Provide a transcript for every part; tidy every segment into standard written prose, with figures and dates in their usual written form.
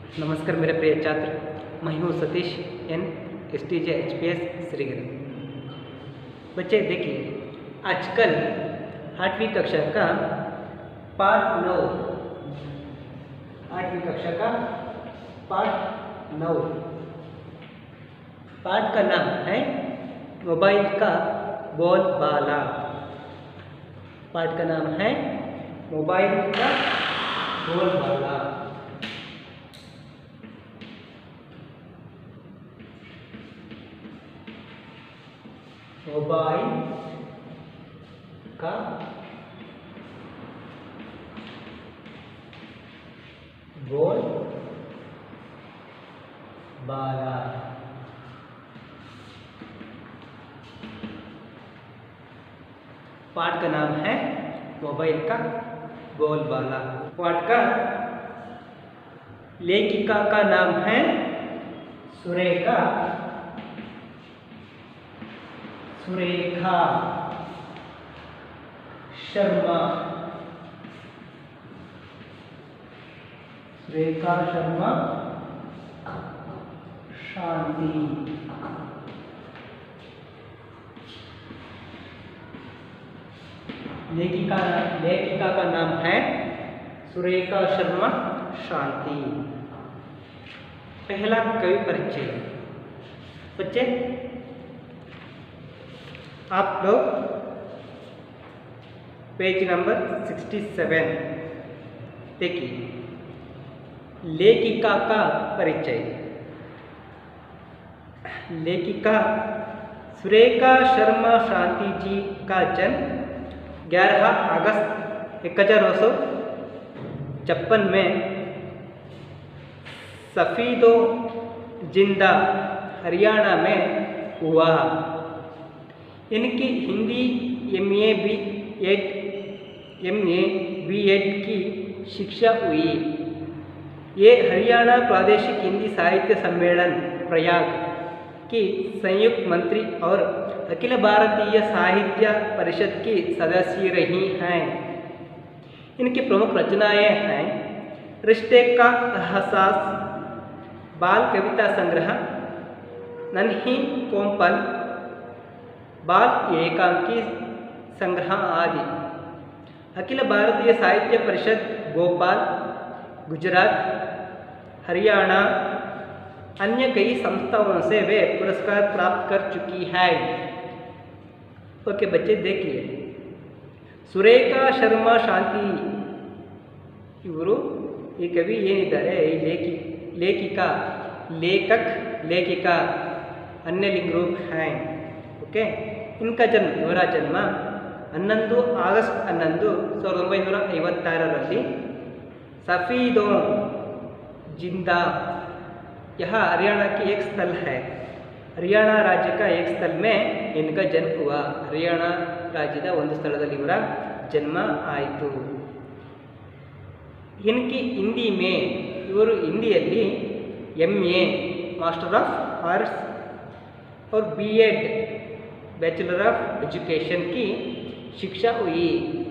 नमस्कार मेरे प्रिय छात्र, मैं हूँ सतीश एन STJ HPS श्रीगर। बच्चे देखिए, आजकल 8वीं कक्षा का पाठ 9, 8वीं कक्षा का पाठ 9 पाठ का नाम है मोबाइल का बोलबाला। पाठ का नाम है मोबाइल का बोलबाला। मोबाइल का बोलबाला। पाठ का नाम है मोबाइल का बोलबाला। पाठ का लेखिका का नाम है सुरेखा शर्मा। सुरेखा शर्मा शांति। लेखिका का नाम है सुरेखा शर्मा शांति। पहला कवि परिचय। बच्चे आप लोग पेज नंबर 67 देखिए, लेखिका का परिचय। लेखिका सुरेखा शर्मा शांति जी का जन्म 11 अगस्त 1956 में सफीदो जिंदा हरियाणा में हुआ। इनकी हिंदी MA B.Ed की शिक्षा हुई। ये हरियाणा प्रादेशिक हिंदी साहित्य सम्मेलन प्रयाग की संयुक्त मंत्री और अखिल भारतीय साहित्य परिषद की सदस्य रही हैं। इनकी प्रमुख रचनाएं हैं रिश्ते का एहसास, बाल कविता संग्रह, नन्ही कोमल, बाल एकांकी संग्रह आदि। अखिल भारतीय साहित्य परिषद भोपाल, गुजरात, हरियाणा अन्य कई संस्थाओं से वे पुरस्कार प्राप्त कर चुकी है। ओके बच्चे देखिए, सुरेखा शर्मा शांति इವರು ಈ ಕವಿ ಏನಿದ್ದಾರೆ, लेखिका लेखिका अन्य लिंग रूप हैं। ओके, इनका जन्म ಇವರ जन्म 11 अगस्त 11 1956 सफीदों जिंदा, यह हरियाणा की एक स्थल है। हरियाणा राज्य का एक स्थल में इनका जन्म हुआ। हरियाणा राज्यದ ಒಂದು ಸ್ಥಳದಲ್ಲಿ ಇವರ जन्म ಆಯಿತು। इनकी हिंदी में इವರು हिंदिಯಲ್ಲಿ MA मास्टर ऑफ आर्ट्स और B.Ed बैचलर ऑफ एजुकेशन की शिक्षा हुई।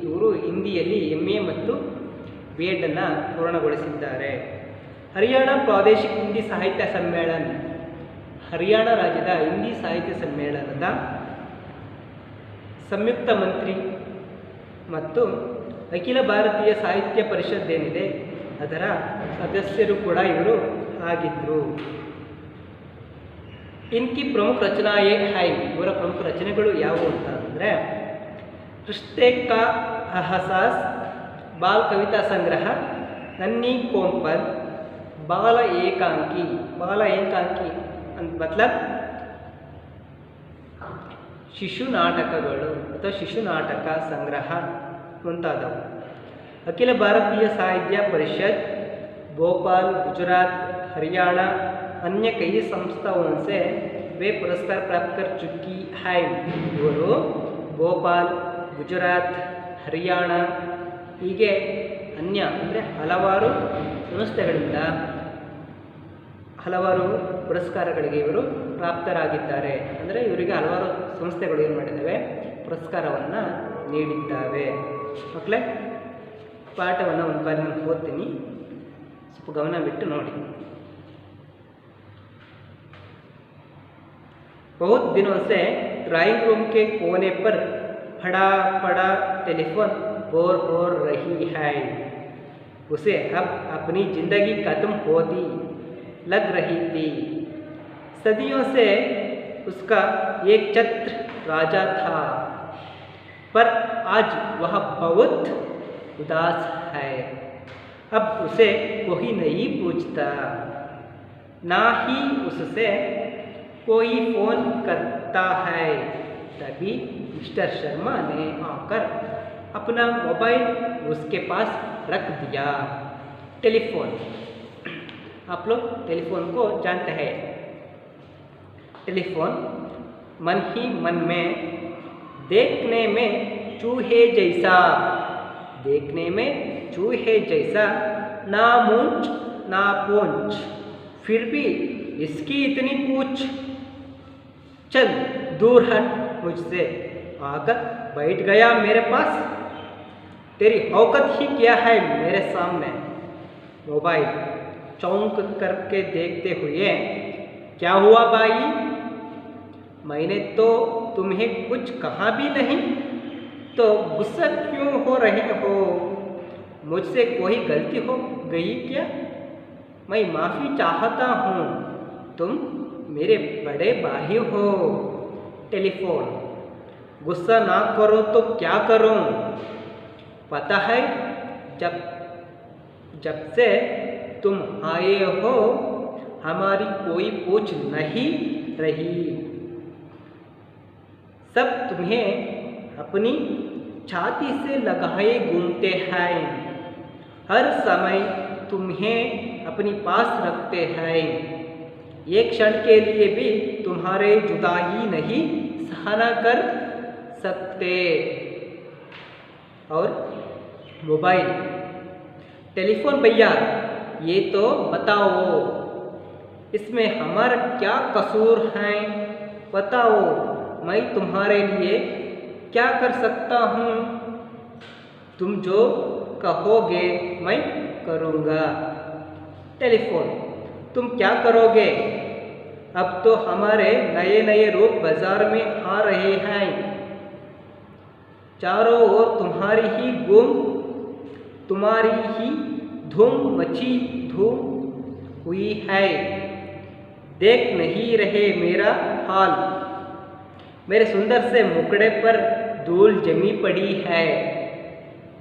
इವರು ಹಿಂದಿಯಲ್ಲಿ MA ಮತ್ತು B.Ed ಅನ್ನು ಪೂರ್ಣಗೊಳಿಸಿದ್ದಾರೆ। ಹರಿಯಾಣ ಪ್ರಾದೇಶಿಕ ಹಿಂದಿ ಸಾಹಿತ್ಯ ಸಮ್ಮೇಳನ, ಹರಿಯಾಣ ರಾಜ್ಯದ ಹಿಂದಿ ಸಾಹಿತ್ಯ ಸಮ್ಮೇಳನದ ಸಂಯುಕ್ತ ಮಂತ್ರಿ ಮತ್ತು ಅಖಿಲ ಭಾರತೀಯ ಸಾಹಿತ್ಯ ಪರಿಷತ್ ಏನಿದೆ ಅದರ ಸದಸ್ಯರು ಕೂಡ ಇವರು ಆಗಿದ್ದರು। इनकी प्रमुख रचनाएं हैं, ಇವರ ಪ್ರಮುಖ ರಚನೆಗಳು ಯಾವುವು ಅಂತ ಅಂದರೆ रिश्ते का एहसास, बाल कविता संग्रह, नन्ही कोमल, बाल एकांकी मतलब ಶಿಶು ನಾಟಕಗಳು ಅಥವಾ ಶಿಶು ನಾಟಕ ಸಂಗ್ರಹ ಮುಂತಾದವು। अखिल भारतीय साहित्य परिषद भोपाल, गुजरात, हरियाणा अन्य कई संस्थाओं से वे पुरस्कार प्राप्त कर चुकी है। इವರು भोपाल, गुजरात, हरियाण ಹೀಗೆ अन्य ಅಂದರೆ ಹಲವಾರು ಸಂಸ್ಥೆಗಳಿಂದ ಹಲವಾರು ಪುರಸ್ಕಾರಗಳಿಗೆ ಇವರು ಪ್ರಾಪ್ತರಾಗಿದ್ದಾರೆ। ಅಂದರೆ ಇವರಿಗೆ ಹಲವಾರು ಸಂಸ್ಥೆಗಳು ಏನು ಮಾಡಿದ್ದಾವೆ, ಪುರಸ್ಕಾರವನ್ನು ನೀಡಿದ್ದಾವೆ। ಮಕ್ಕಳೇ, ಪಾಠವನ್ನು ಒಂದು ಬಾರಿ ನಾನು ಓದ್ತೀನಿ। ಸ್ವಲ್ಪ ಗಮನ ಬಿಟ್ಟು ನೋಡಿ. बहुत दिनों से ड्राइंग रूम के कोने पर पड़ा पड़ा टेलीफोन बोर हो रही है. उसे अब अपनी जिंदगी खत्म होती लग रही थी. सदियों से उसका एक छत्र राजा था, पर आज वह बहुत उदास है. अब उसे कोई नहीं पूछता, ना ही उससे कोई फोन करता है. तभी मिस्टर शर्मा ने आकर अपना मोबाइल उसके पास रख दिया. टेलीफोन, आप लोग टेलीफोन को जानते हैं. टेलीफोन मन ही मन में देखने में चूहे जैसा, देखने में चूहे जैसा, ना मूंछ ना पूंछ, फिर भी इसकी इतनी पूछ. चल दूर हट मुझसे, आकर बैठ गया मेरे पास. तेरी औकात ही क्या है मेरे सामने. मोबाइल चौंक करके देखते हुए, क्या हुआ भाई, मैंने तो तुम्हें कुछ कहा भी नहीं, तो गुस्सा क्यों हो रहे हो. मुझसे कोई गलती हो गई क्या. मैं माफ़ी चाहता हूँ, तुम मेरे बड़े भाई हो. टेलीफोन, गुस्सा ना करो तो क्या करूँ. पता है जब से तुम आए हो हमारी कोई पूछ नहीं रही. सब तुम्हें अपनी छाती से लगाए घूमते हैं, हर समय तुम्हें अपनी पास रखते हैं. एक क्षण के लिए भी तुम्हारे जुदाई नहीं सहना कर सकते. और मोबाइल, टेलीफोन भैया ये तो बताओ, इसमें हमारा क्या कसूर है. बताओ, मैं तुम्हारे लिए क्या कर सकता हूँ. तुम जो कहोगे मैं करूँगा. टेलीफोन, तुम क्या करोगे. अब तो हमारे नए नए रूप बाजार में आ रहे हैं. चारों ओर तुम्हारी ही धूम मची धूम हुई है. देख नहीं रहे मेरा हाल, मेरे सुंदर से मुखड़े पर धूल जमी पड़ी है.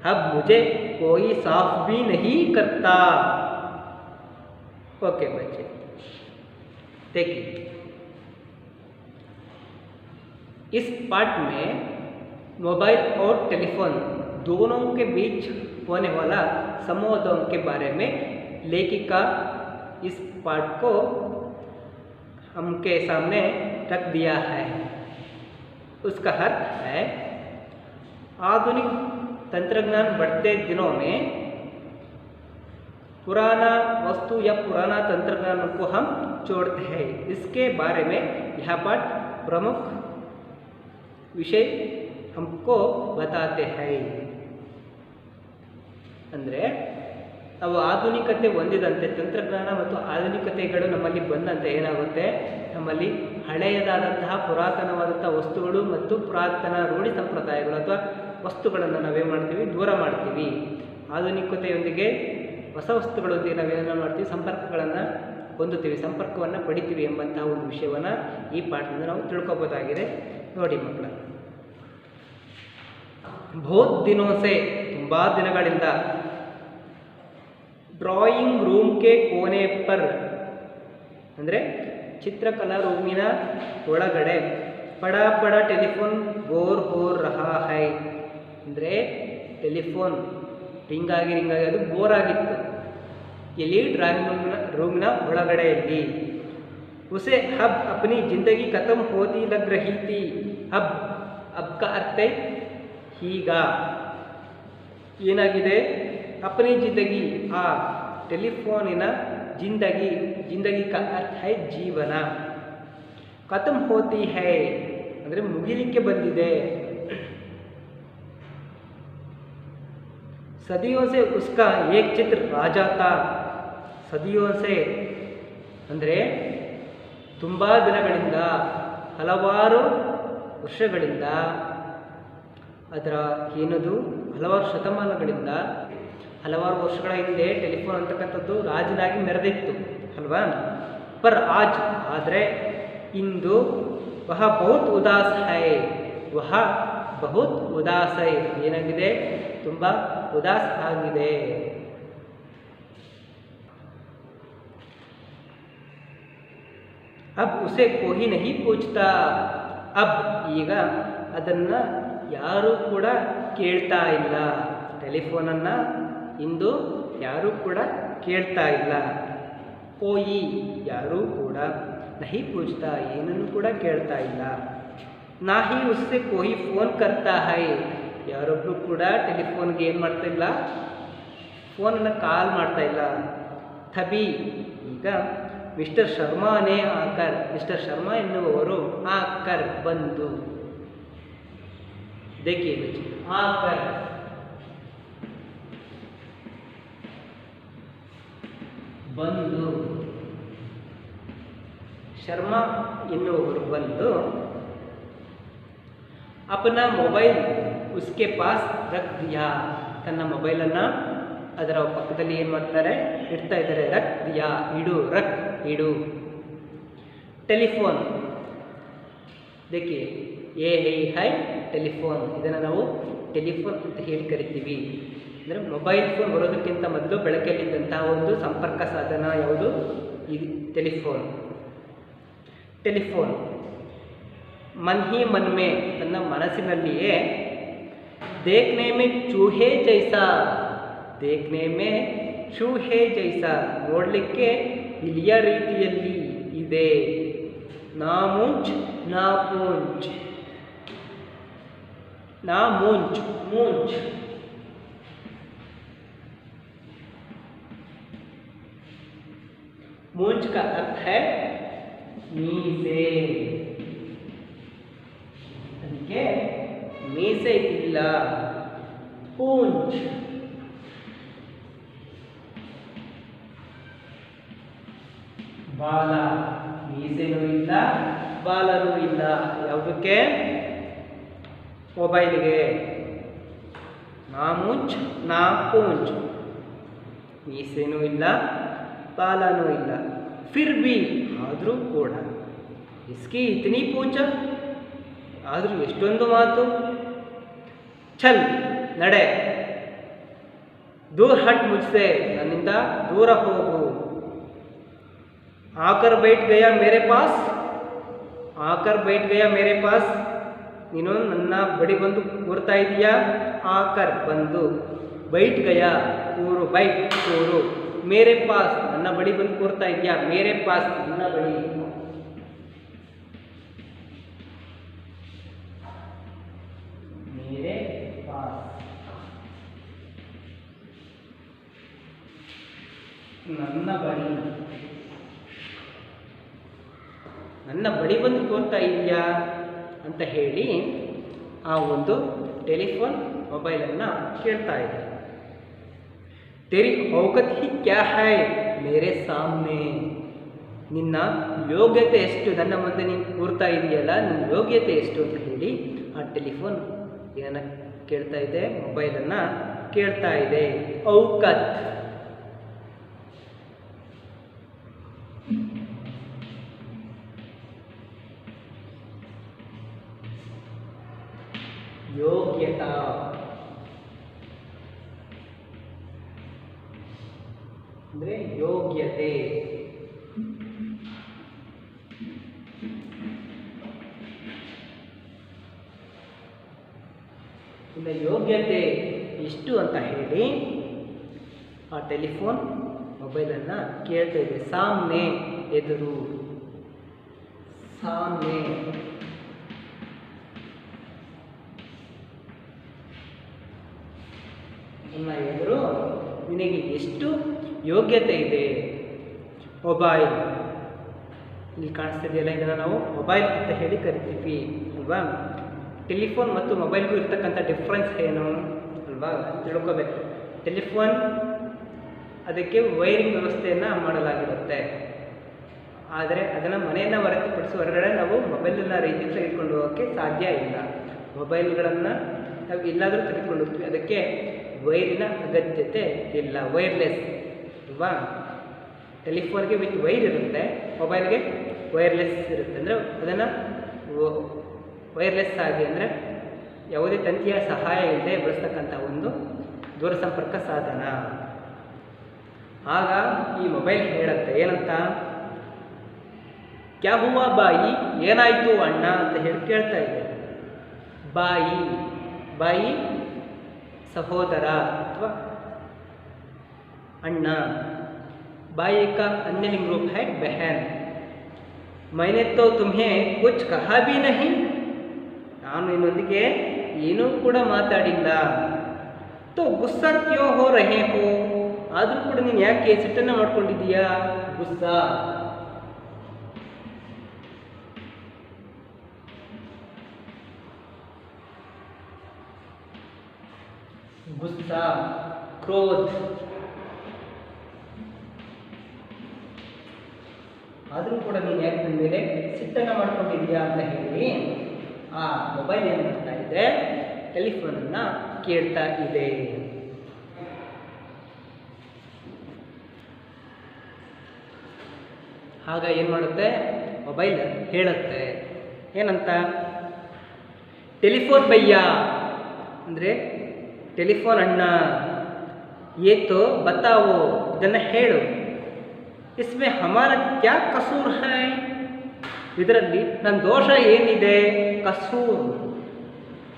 अब मुझे कोई साफ भी नहीं करता. ओके बच्चे, देखिए इस पार्ट में मोबाइल और टेलीफोन दोनों के बीच होने वाला संवादों के बारे में लेखिका इस पार्ट को हमके सामने रख दिया है. उसका अर्थ है, आधुनिक तंत्रज्ञान बढ़ते दिनों में पुराना वस्तु या पुराना तंत्रज्ञान को हम छोड़ते हैं. इसके बारे में यह पाठ प्रमुख विषय हमको बताते हैं. ಅಂದರೆ ನಾವು ಆಧುನಿಕತೆ ಹೊಂದಿದಂತೆ ತಂತ್ರಜ್ಞಾನ ಮತ್ತು ಆಧುನಿಕತೆಗಳು ನಮ್ಮಲ್ಲಿ ಬಂದಂತೆ ಏನಾಗುತ್ತೆ, ನಮ್ಮಲ್ಲಿ ಹಳೆಯದಾದಂತಹ ಪುರಾತನವಾದಂತಹ ವಸ್ತುಗಳು ಮತ್ತು ಪುರಾತನ ರೂಢಿ ಸಂಪ್ರದಾಯಗಳು ಅಥವಾ ವಸ್ತುಗಳನ್ನು ನಾವೇನು ಮಾಡ್ತೀವಿ, ದೂರ ಮಾಡ್ತೀವಿ. ಆಧುನಿಕತೆಯೊಂದಿಗೆ ಹೊಸ ವಸ್ತುಗಳೊಂದಿಗೆ ನಾವೇನೋ ಮಾಡ್ತೀವಿ, ಸಂಪರ್ಕಗಳನ್ನು ಹೊಂದುತ್ತೀವಿ, ಸಂಪರ್ಕವನ್ನು ಪಡಿತೀವಿ ಎಂಬಂತಹ ಒಂದು ವಿಷಯವನ್ನು ಈ ಪಾಠದಿಂದ ನಾವು ತಿಳ್ಕೊಬೋದಾಗಿದೆ. ನೋಡಿ ಮಕ್ಕಳ, ಬಹುತ್ ದಿನೋ ಸೆ, ತುಂಬ ದಿನಗಳಿಂದ, ಡ್ರಾಯಿಂಗ್ ರೂಮ್ ಕೆ ಕೋನೆ ಪರ್ ಅಂದರೆ ಚಿತ್ರಕಲಾ ರೂಮಿನ ಒಳಗಡೆ ಪಡ ಪಡ ಟೆಲಿಫೋನ್ ಬೋರ್ ಹೋ ರಹಾ ಹೈ ಅಂದರೆ ಟೆಲಿಫೋನ್ ರಿಂಗಾಗಿ ಅದು ಬೋರ್ ಆಗಿತ್ತು. ಇಲ್ಲಿ ಡ್ರಾಯಿಂಗ್ ರೂಮಿನ ಒಳಗಡೆಯಲ್ಲಿ उसे अब अपनी ज़िंदगी ख़त्म होती लग रही थी. अब का अर्थ है ಈಗ ಏನಾಗಿದೆ, अपनी ज़िंदगी, ಆ ಟೆಲಿಫೋನಿನ ಜಿಂದಗಿ का अर्थ है ಜೀವನ, ಖತಮ್ ಹೋತಿ ಹೈ ಅಂದರೆ ಮುಗಿಲಿಕ್ಕೆ ಬಂದಿದೆ. सदियों से उसका एक चित्र राजा था, ಸದಿಯೋ ಸೆ ಅಂದರೆ ತುಂಬ ದಿನಗಳಿಂದ, ಹಲವಾರು ವರ್ಷಗಳಿಂದ, ಅದರ ಏನದು ಹಲವಾರು ಶತಮಾನಗಳಿಂದ, ಹಲವಾರು ವರ್ಷಗಳ ಹಿಂದೆ ಟೆಲಿಫೋನ್ ಅಂತಕ್ಕಂಥದ್ದು ರಾಜನಾಗಿ ಮೆರೆದಿತ್ತು ಅಲ್ವಾ. ಪರ್ ಆಜ್ ಆದರೆ ಇಂದು ವಹ ಬಹುತ್ ಉದಾಸ್ ಹೈ, ವಹ ಬಹುತ್ ಉದಾಸ್ ಹೈ ಏನಾಗಿದೆ, ತುಂಬ ಉದಾಸ್ ಆಗಿದೆ. ಅಬ್ ಉಸೆ ಕೋಹಿ ನಹಿ ಪೂಜ್ತಾ, ಅಬ್ ಈಗ ಅದನ್ನು ಯಾರೂ ಕೂಡ ಕೇಳ್ತಾ ಇಲ್ಲ. ಟೆಲಿಫೋನನ್ನು ಇಂದು ಯಾರೂ ಕೂಡ ಕೇಳ್ತಾ ಇಲ್ಲ. ಕೋಯಿ ಯಾರೂ ಕೂಡ, ನಹಿ ಪೂಜ್ತಾ ಏನನ್ನು ಕೂಡ ಕೇಳ್ತಾ ಇಲ್ಲ. ನಾ ಹಿ ಉಸ್ಸೆ ಕೋಯಿ ಫೋನ್ ಕರ್ತಾ ಹೈ, ಯಾರೊಬ್ಬರು ಕೂಡ ಟೆಲಿಫೋನ್ಗೆ ಏನು ಮಾಡ್ತಾ ಇಲ್ಲ, ಫೋನನ್ನು ಕಾಲ್ ಮಾಡ್ತಾ ಇಲ್ಲ. ಥಬಿ ಈಗ ಮಿಸ್ಟರ್ ಶರ್ಮಾನೇ ಆಕರ್, ಮಿಸ್ಟರ್ ಶರ್ಮಾ ಎನ್ನುವವರು ಆಕರ್ ಬಂದು, देखिए बच्चे आकर ಬಂದು, ಶರ್ಮಾ ಎನ್ನುವವರು ಬಂದು ಅಪನ ಮೊಬೈಲ್ ಉಸ್ಕೆ ಪಾಸ್ ರಖ್ ದಿಯಾ, ತನ್ನ ಮೊಬೈಲನ್ನು ಅದರ ಪಕ್ಕದಲ್ಲಿ ಏನು ಮಾಡ್ತಾರೆ, ಇಡ್ತಾ ಇದ್ದಾರೆ. ರಖ್ ದಿಯಾ ಇಡು, ರಖ್ ಇಡು. ಟೆಲಿಫೋನ್ ದೇಖಿಯೇ ಏ ಹೈ ಟೆಲಿಫೋನ್, ಇದನ್ನು ನಾವು ಟೆಲಿಫೋನ್ ಅಂತ ಹೇಳಿ ಕರಿತೀವಿ. ಅಂದರೆ ಮೊಬೈಲ್ ಫೋನ್ ಬರೋದಕ್ಕಿಂತ ಮೊದಲು ಬೆಳಕಲ್ಲಿದ್ದಂತಹ ಒಂದು ಸಂಪರ್ಕ ಸಾಧನ ಯಾವುದು, ಇದು ಟೆಲಿಫೋನ್. ಟೆಲಿಫೋನ್ ಮನ್ ಹಿ ಮನ್ ಮೇ, ತನ್ನ ಮನಸ್ಸಿನಲ್ಲಿಯೇ ದೇಖ್ನೆ ಮೇ ಚೂಹೆ ಜೈಸಾ, ದೇಖ್ನೆ ಮೇ ಚೂಹೆ ಜೈಸಾ ನೋಡಲಿಕ್ಕೆ ಇಲಿಯ ರೀತಿಯಲ್ಲಿ ಇದೆ. ನಾಮುಂಚ್ ನಾಪುಂಚ್, ना मूंछ मूंछ, मूंछ का अर्थ है मीसे, ಅದಕ್ಕೆ ಮೀಸೆ ಇಲ್ಲ. पूंछ ಬಾಲ, ಮೀಸೆನೂ ಇಲ್ಲ ಬಾಲನೂ ಇಲ್ಲ. ಯಾವುದಕ್ಕೆ, ಮೊಬೈಲ್ಗೆ. ನಾಮುಂಚ್ ನಾಪುಂಚ್, ಮೀಸೆನೂ ಇಲ್ಲ ಬಾಲನೂ ಇಲ್ಲ. ಫಿರ್ ಬಿ ಆದರೂ ಕೂಡ, ಇಸ್ಕಿ ಇತನಿ ಪೂಂಚ ಆದರೂ ಎಷ್ಟೊಂದು ಮಾತು. ಛಲ್ ನಡೆ, ದೂರ ಹಟ್ ಮುಜ್ಸೆ ನನ್ನಿಂದ ದೂರ ಹೋಗು. ಆಕರ್ ಬೈಟ್ ಗಯಾ ಮೇರೆ ಪಾಸ್, ಆಕರ್ ಬೈಟ್ ಗಯಾ ಮೇರೆ ಪಾಸ್ ನೀನು ನನ್ನ ಬಳಿ ಬಂದು ಕೂರ್ತಾ ಇದೀಯಾ. ಆಕರ್ ಬಂದು, ಬೈಟ್ ಗಯಾ ಕೂರು, ಬೈಟ್ ಕೂರು, ಮೇರೆ ಪಾಸ್ ನನ್ನ ಬಳಿ ಬಂದು ಕೂರ್ತಾ ಇದೆಯಾ. ಮೇರೆ ಪಾಸ್ ನನ್ನ ಬಳಿ. ಮೇರೆ ಪಾಸ್ ನನ್ನ ಬಳಿ, ನನ್ನ ಬಳಿ ಬಂದು ಕೂರ್ತಾ ಇದೆಯಾ ಅಂತ ಹೇಳಿ ಆ ಒಂದು ಟೆಲಿಫೋನ್ ಮೊಬೈಲನ್ನು ಕೇಳ್ತಾ ಇದೆ. तेरी औकत ही क्या है मेरे सामने, ನಿನ್ನ ಯೋಗ್ಯತೆ ಎಷ್ಟು, ನನ್ನ ಮುಂದೆ ನೀನು ಕೂರ್ತಾ ಇದೆಯಲ್ಲ, ನಿನ್ನ ಯೋಗ್ಯತೆ ಎಷ್ಟು ಅಂತ ಹೇಳಿ ಆ ಟೆಲಿಫೋನ್ ಏನನ್ನ ಕೇಳ್ತಾ ಇದೆ, ಮೊಬೈಲನ್ನು ಕೇಳ್ತಾ ಇದೆ. ಔಕತ್ ಯೋಗ್ಯತಾ, ಅಂದರೆ ಯೋಗ್ಯತೆ. ಇನ್ನು ಯೋಗ್ಯತೆ ಎಷ್ಟು ಅಂತ ಹೇಳಿ ಆ ಟೆಲಿಫೋನ್ ಮೊಬೈಲನ್ನು ಕೇಳ್ತಾ ಇದೆ. ಸಾಮ್ನೆ ಎದುರು, ಸಾಮ್ನೆ ನನ್ನ ಎದುರು ನಿನಗೆ ಎಷ್ಟು ಯೋಗ್ಯತೆ ಇದೆ. ಮೊಬೈಲ್ ಇಲ್ಲಿ ಕಾಣಿಸ್ತಿದೆಯಲ್ಲ, ಇದನ್ನು ನಾವು ಮೊಬೈಲ್ ಅಂತ ಹೇಳಿ ಕರಿತೀವಿ ಅಲ್ವಾ. ಟೆಲಿಫೋನ್ ಮತ್ತು ಮೊಬೈಲ್ಗೂ ಇರ್ತಕ್ಕಂಥ ಡಿಫ್ರೆನ್ಸ್ ಏನು ಅಲ್ವಾ ತಿಳ್ಕೋಬೇಕು. ಟೆಲಿಫೋನ್ ಅದಕ್ಕೆ ವೈರಿಂಗ್ ವ್ಯವಸ್ಥೆಯನ್ನು ಮಾಡಲಾಗಿರುತ್ತೆ. ಆದರೆ ಅದನ್ನು ಮನೆಯನ್ನು ಹೊರತುಪಡಿಸಿ ಹೊರಗಡೆ ನಾವು ಮೊಬೈಲನ್ನು ರೀತಿಯಲ್ಲಿ ತೆಗೆದುಕೊಂಡು ಹೋಗೋಕ್ಕೆ ಸಾಧ್ಯ ಇಲ್ಲ. ಮೊಬೈಲ್ಗಳನ್ನು ನಾವು ಎಲ್ಲಾದರೂ ತೆಗೆದುಕೊಂಡು ಹೋಗ್ತೀವಿ, ಅದಕ್ಕೆ ವೈರಿನ ಅಗತ್ಯತೆ ಇಲ್ಲ. ವೈರ್ಲೆಸ್ ಅಲ್ವಾ? ಟೆಲಿಫೋನ್ಗೆ ವಿತ್ ವೈರ್ ಇರುತ್ತೆ, ಮೊಬೈಲ್ಗೆ ವೈರ್ಲೆಸ್ ಇರುತ್ತೆ. ಅಂದರೆ ಅದನ್ನು ವೈರ್ಲೆಸ್ ಆಗಿ ಅಂದರೆ ಯಾವುದೇ ತಂತಿಯ ಸಹಾಯ ಇಲ್ಲದೆ ಬಳಸ್ತಕ್ಕಂಥ ಒಂದು ದೂರಸಂಪರ್ಕ ಸಾಧನ. ಆಗ ಈ ಮೊಬೈಲ್ ಹೇಳುತ್ತೆ ಏನಂತ, ಕ್ಯಾ ಹುವಾ ಬಾಯಿ, ಏನಾಯಿತು ಅಣ್ಣ ಅಂತ ಹೇಳಿ ಕೇಳ್ತಾ ಇದೆ. ಬಾಯಿ, ಬಾಯಿ ಸಹೋದರ ಅಥವಾ ಅಣ್ಣ. ಬಾಯಿ का अन्य लिंग रूप है बहन. मैंने तो तुम्हें कुछ कहा भी नहीं, ನಾನು ನಿನ್ನೊಂದಿಗೆ ಏನೂ ಕೂಡ ಮಾತಾಡಿಲ್ಲ. तो गुस्सा क्यों हो रहे हो, ಆದರೂ ಕೂಡ ನೀನು ಯಾಕೆ ಸಿಟ್ಟನ್ನು ಮಾಡ್ಕೊಂಡಿದ್ದೀಯಾ? ಗುಸ್ಸಾ, गुस्सा, क्रोध. ಆದರೂ ಕೂಡ ನೀನು ಯಾಕೆ ನನ್ನ ಮೇಲೆ ಸಿಟ್ಟನ್ನು ಮಾಡ್ಕೊಂಡಿದ್ದೀಯಾ ಅಂತ ಹೇಳಿ ಆ ಮೊಬೈಲ್ ಏನು ಮಾಡ್ತಾ ಇದೆ, ಟೆಲಿಫೋನನ್ನು ಕೇಳ್ತಾ ಇದೆ. ಆಗ ಏನು ಮಾಡುತ್ತೆ, ಮೊಬೈಲ್ ಹೇಳುತ್ತೆ ಏನಂತ, ಟೆಲಿಫೋನ್ ಭಯ್ಯ ಅಂದರೆ ಟೆಲಿಫೋನ್ ಅಣ್ಣ, ಏತೋ ಬತಾವೋ ಇದನ್ನು ಹೇಳು. ಇಸ್ಮೆ ಹಮಾರ ಕ್ಯಾ ಕಸೂರ್ ಹೈ, ಇದರಲ್ಲಿ ನನ್ನ ದೋಷ ಏನಿದೆ? ಕಸೂರ್,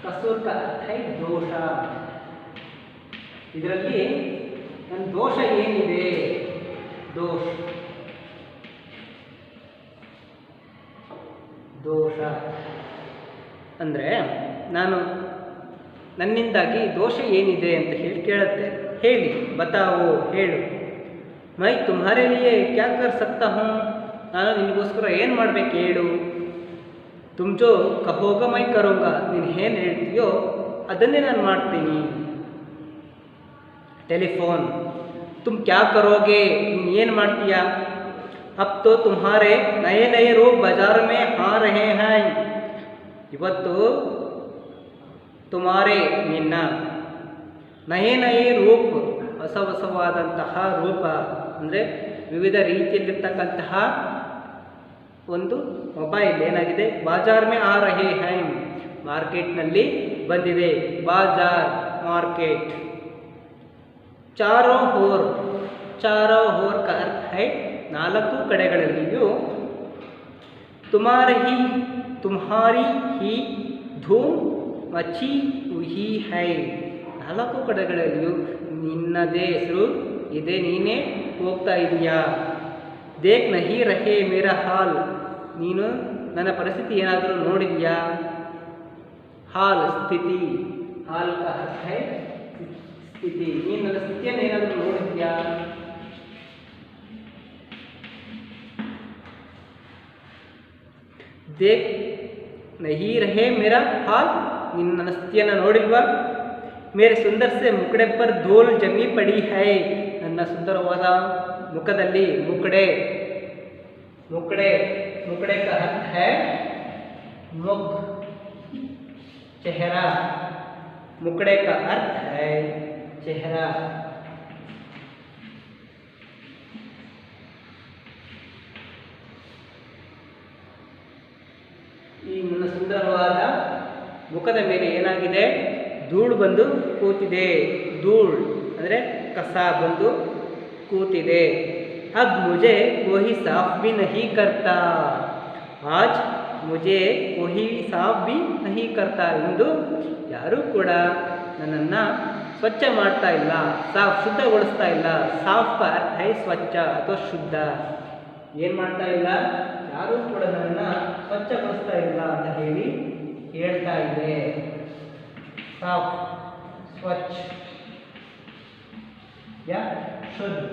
ಕಸೂರ್ का अर्थ है ದೋಷ. ಇದರಲ್ಲಿ ನನ್ನ ದೋಷ ಏನಿದೆ? ದೋಷ, ದೋಷ ಅಂದರೆ ನಾನು ನನ್ನಿಂದಾಗಿ ದೋಷ ಏನಿದೆ ಅಂತ ಹೇಳಿ ಕೇಳುತ್ತೆ. ಹೇಳಿ, ಬತಾವೋ ಹೇಳು. ಮೈ ತುಮ್ಹಾರೆ ಲಿಯೆ ಕ್ಯಾ ಕರ್ ಸಕ್ತಾ ಹೂಂ, ನಾನು ನಿನಗೋಸ್ಕರ ಏನು ಮಾಡಬೇಕು ಹೇಳು. ತುಮ್ ಜೋ ಕಹೋಗ ಮೈ ಕರೋಂಗ, ನೀನು ಏನು ಹೇಳ್ತೀಯೋ ಅದನ್ನೇ ನಾನು ಮಾಡ್ತೀನಿ. ಟೆಲಿಫೋನ್, ತುಮ್ ಕ್ಯಾ ಕರೋಗೆ, ನೀನು ಏನು ಮಾಡ್ತೀಯಾ? ಅಬ್ ತೋ ತುಮ್ಹಾರೆ ನಯೇ ನಯೇ ರೂಪ್ ಬಜಾರ್ ಮೇ ಆ ರಹೇ ಹೈ, ಇವತ್ತು ತುಮಾರೆ ನಿನ್ನ, ನಯೇ ನಯೇ ರೂಪ್ ಹೊಸ ಹೊಸವಾದಂತಹ ರೂಪ ಅಂದರೆ ವಿವಿಧ ರೀತಿಯಲ್ಲಿರ್ತಕ್ಕಂತಹ ಒಂದು ಮೊಬೈಲ್ ಏನಾಗಿದೆ, ಬಾಜಾರ್ ಮೇ ಆ ರಹೇ ಹೈ, ಮಾರ್ಕೆಟ್ನಲ್ಲಿ ಬಂದಿದೆ. ಬಾಜಾರ್ ಮಾರ್ಕೆಟ್. ಚಾರೋ ಹೋರ್, ಚಾರೋ ಹೋರ್ का अर्थ है ನಾಲ್ಕು ಕಡೆಗಳಲ್ಲಿಯೂ. ತುಮಾರಿ ಹಿ ಧೂಮ್ ಮಚಿ ಹುಯಿ ಹೈ, ನಾಲ್ಕು ಕಡೆಗಳಲ್ಲಿಯೂ ನಿನ್ನದೇ ಹೆಸರು ಇದೆ, ನೀನೇ ಹೋಗ್ತಾ ಇದೀಯಾ. ದೇಖ್ ನಹಿ ರಹೇ ಮೇರಾ ಹಾಲ್, ನೀನು ನನ್ನ ಪರಿಸ್ಥಿತಿ ಏನಾದರೂ ನೋಡಿದೆಯಾ? ಹಾಲ್ ಸ್ಥಿತಿ, ಹಾಲ್ का अर्थ है ಸ್ಥಿತಿ, ನೀನು ನನ್ನ ಸ್ಥಿತಿಯನ್ನು ಏನಾದರೂ ನೋಡಿದ್ಯಾ? ದೇಖ್ ನಹಿ ರಹೇ ಮೇರಾ ಹಾಲ್, ನೀನು ನನ್ನ ಸ್ಥಿತಿಯನ್ನು ನೋಡಿಲ್ವಾ? ಮೇರೆ ಸುಂದರ್ ಸೆ ಮುಕಡೆ ಪರ್ ಧೂಲ್ ಜಮಿ ಪಡಿ ಹೈ, ನನ್ನ ಸುಂದರವಾದ ಮುಖದಲ್ಲಿ ಮುಕಡೆ, ಮುಕಡೆ ಮುಕಡೆ का अर्थ है मुख, चेहरा. मुकड़े का अर्थ है चेहरा. ಈ ನನ್ನ ಸುಂದರವಾದ ಮುಖದ ಮೇಲೆ ಏನಾಗಿದೆ? ಧೂಳು ಬಂದು ಕೂತಿದೆ. ಧೂಳ್ ಅಂದರೆ ಕಸ ಬಂದು ಕೂತಿದೆ. अब मुझे कोई साफ भी नहीं करता, आज मुझे कोई साफ भी नहीं करता, ಇಂದು ಯಾರೂ ಕೂಡ ನನ್ನನ್ನು ಸ್ವಚ್ಛ ಮಾಡ್ತಾ ಇಲ್ಲ, ಸಾಫ್ ಶುದ್ಧಗೊಳಿಸ್ತಾ ಇಲ್ಲ. ಸಾಫ್ का अर्थ है ಸ್ವಚ್ಛ ಅಥವಾ ಶುದ್ಧ. ಏನು ಮಾಡ್ತಾ ಇಲ್ಲ? ಯಾರೂ ಕೂಡ ನನ್ನನ್ನು ಸ್ವಚ್ಛಗೊಳಿಸ್ತಾ ಇಲ್ಲ ಅಂತ ಹೇಳಿ ಹೇಳ್ತಾ ಇದೆ. ಸಾಫ್, ಸ್ವಚ್ಛ ಯಾ ಶುದ್ಧ.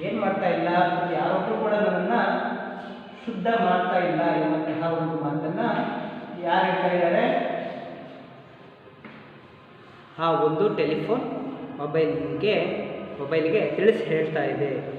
ಏನು ಮಾಡ್ತಾ ಇಲ್ಲ? ಯಾರೊಬ್ಬರು ಕೂಡ ನನ್ನನ್ನು ಶುದ್ಧ ಮಾಡ್ತಾ ಇಲ್ಲ ಎನ್ನುವಂತಹ ಒಂದು ಮಾತನ್ನು ಯಾರು ಹೇಳ್ತಾ ಇದ್ದಾರೆ? ಆ ಒಂದು ಟೆಲಿಫೋನ್ ಮೊಬೈಲ್ಗೆ ಮೊಬೈಲ್ಗೆ ತಿಳಿಸಿ ಹೇಳ್ತಾ ಇದೆ.